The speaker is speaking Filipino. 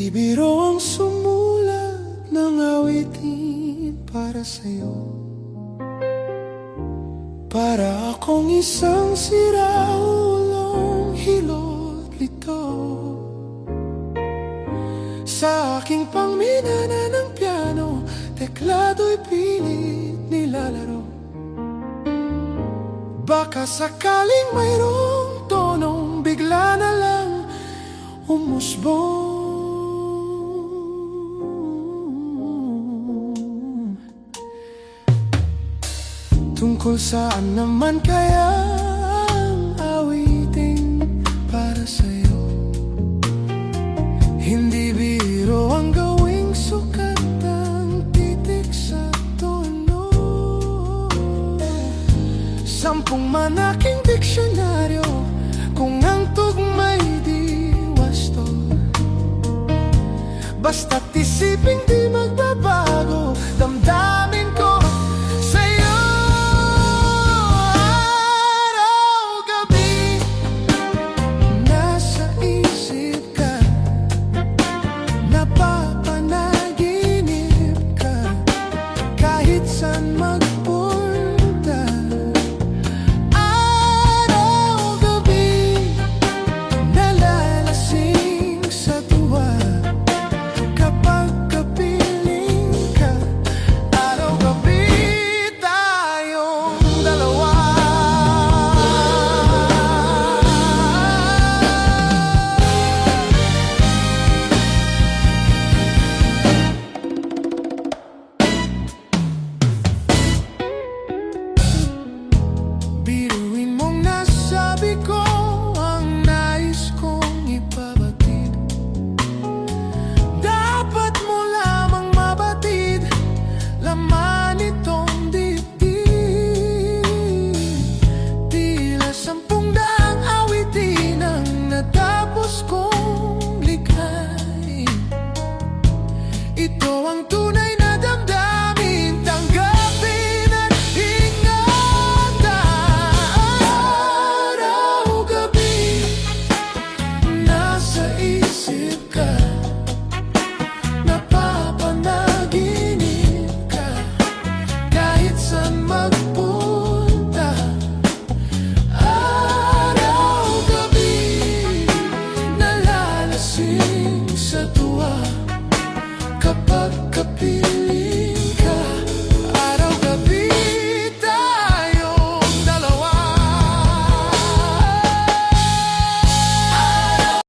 biro ang sumulat ng awitin para sa'yo. Para akong isang siraulong hilot lito. Sa aking pangminana ng piano, teklado'y pilit nilalaro. Baka sakaling mayroong tonong bigla na lang umusbong. Tungkol saan naman kaya ang awiting para sa'yo? Hindi biro ang gawing sukat ang titik sa tono. 10 manaking diksyonaryo kung ang tugma'y di wasto. Basta't isiping di magbabago damdamin ko sa'yo. Araw-gabi nasa isip ka, napapanaginip ka, kahit saan magpunta. Araw-gabi nalalasing sa tuwa kapag kapiling ka. Araw-gabi tayong dalawa. Biruin mong nasabi ko ang nais kong ipabatid. Dapat mo lamang mabatid laman itong dibdib. Tila 10 daang awitin ang natapos kong likhain. Ito ang tunay na damdamin, tanggapin at ingatan. Araw-gabi nasa isip ka, napapanaginip ka, kahit saan magpunta. Araw-gabi nalalasing sa tuwa